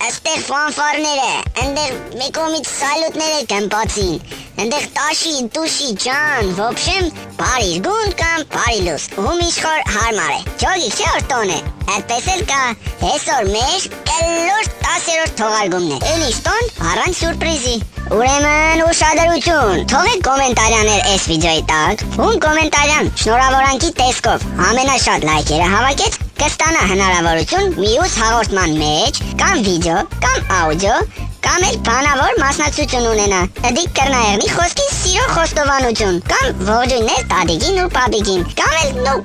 Այստեղ ֆանֆարներ է, այնտեղ մեկոմից սալյուտներ կան բացին, այնտեղ տաշի, դուշի, ջան, ոբշեմ, բարի գունդ կամ բարի լուս, ում իշխոր հարմար է, ջոգի չէ տոն է, այդպես էլ կա, հեսօր մեր կելոր 10-րդ թողարկումն է, էլիշ տոն առանց սուրպրիզի, ուրեմն ուշադրություն, թողեք կոմենտարյաներ այս վիդեոյի տակ, ում կոմենտարյան շնորհավորանքի տեսքով ամենաշատ լայքերը հավաքեց, կստանա հնարավորություն մյուս հաղորդման մեջ կամ վիդեո, կամ աուդիո, կամ էլ բանավոր մասնակցություն ունենա։ Դիք կրնայեղնի խոսքի սիրո խոստովանություն, կամ ողջույններ տատիկին ու պապիկին, կամ էլ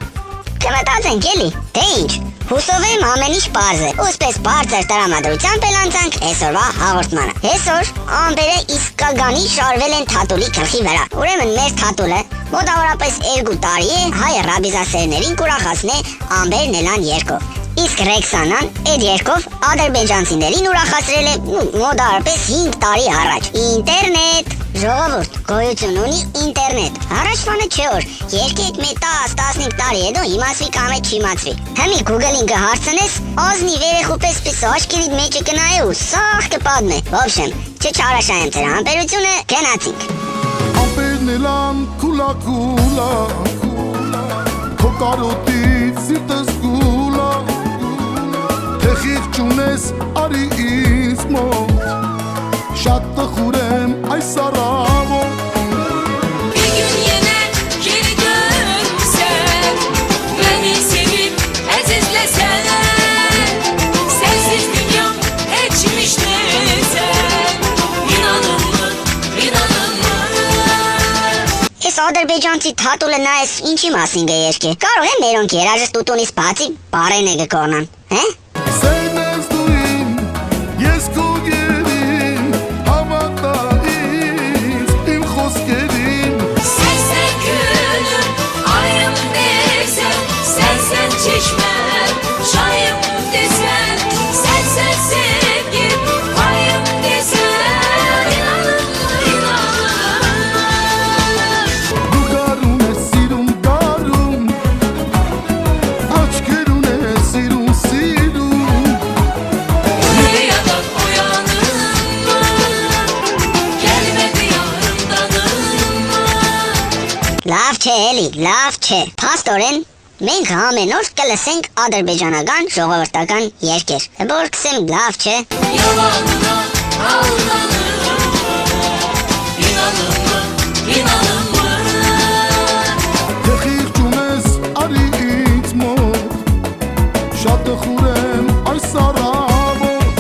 կմտածենք էլի, թե ինչ, հուսով եմ ամեն ինչ պարզ է, ուսպես բարձր տրամադրությամբ էլ անցանք այսօրվա հաղորդմանը։ Այսօր ամբերը իսկականի շարվել են Թաթուլի գլխի վրա, ուրեմն մեր Թաթուլը մոտավորապես 2 տարի է հայ ռաբիզասերներին կուրախացնե ամբերն էլան երկով, իսկ Ռեքսանան այդ երկով ադրբեջանցիներին ուրախացրել է մոտավորապես 5 տարի առաջ։ Ինտերնետ, ժողովուրդ, գոյություն ունի ինտերնետ, առաջվանը չէ որ երկեք մի 10-15 տարի հետո իմացվի կամ է չիմացվի, հմի Google-ին կհարցնես, ազնի վերեխու պես պես աչքերիդ մեջը կնայե ու սաղ կպադմե, ոբշեմ, չչարաշայեմ ձեր համբերությունը, գնացինք։ Ամպերնելան կուլա, քո կարոտից սիրտս գուլա, թե խիղ չունես արի ինձ մոտ, շատ տխուր եմ այս առավոտ։ Bir gün yine geri dönsen, beni sevip əzizləsən, sensiz dünyam keçmiş desen, inanılmır, inanılmır. Ես ադրբեջանցի Թաթուլը նայես ինչի մասին կերկե, կարող է մերոնք երաժշտությունից բացի բարեն է կկորնան, հե? Սերն ես դու իմ, ես քո գերին, հավատա ինձ, իմ խոսքերին։ Sensen gülüm, ayım desen, sensen çeşmem, çayım desen, sensen sevgim, payım desen, inanılmır, inanılmır. Դու գարուն ես սիրում, գարում, աչքերուն ես սիրում, սիրում։ Rüyadan uyandım mı? Gelmedi yarımdanım mı? Լավ չէ էլի, լավ չէ, փաստորեն մենք ամեն օր կլսենք ադրբեջանական ժողովրդական երգեր, որ կսեմ լավ չէ։ Yalanına aldanırım, inanılmır, inanılmır. Թե խիղ չունես արի ինձ մոտ, շատ տխուր եմ այս առավոտ։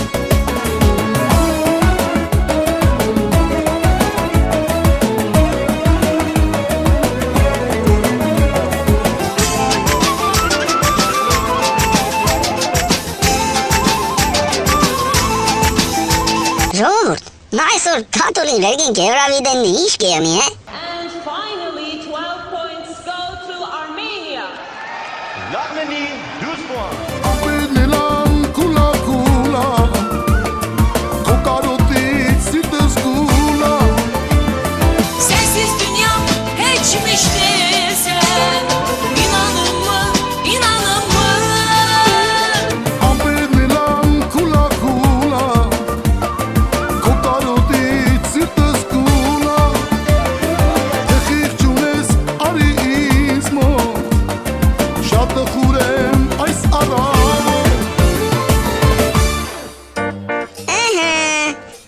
Ժողովուրդ, նա այսօր Թաթուլին վերգին Եվրավիդենի ինչ կերնի է։ And finally, 12 points go to Armenia. L'Arménie, 12 points. Ամպերնելան կուլա, քո կարոտից սիրտս գուլա, Sensiz dünyam geçmiş desen, inanılmır, inanılmır. ամպերնելան կուլա, քո կարոտից սիրտս գուլա, թե խիղ չունես արի ինձ մոտ, շատ տխուր եմ այս առավոտ։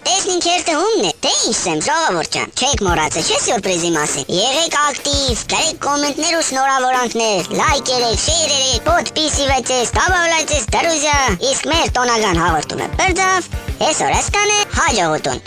Տեսնինք երթը ումն է, թե ինչ սեմ ժողովուրդ ջան, չեք մոռացել չէ սյուրպրիզի մասին, եղեք ակտիվ, գրեք կոմենտներ ու շնորհավորանքներ, լայք երեք, շեյր երեք, podpisivайтесь, добавляйтесь, друзья, իսկ մեր տոնական հաղորդումը բրձավ, այսօր այսքան է, հաջողություն։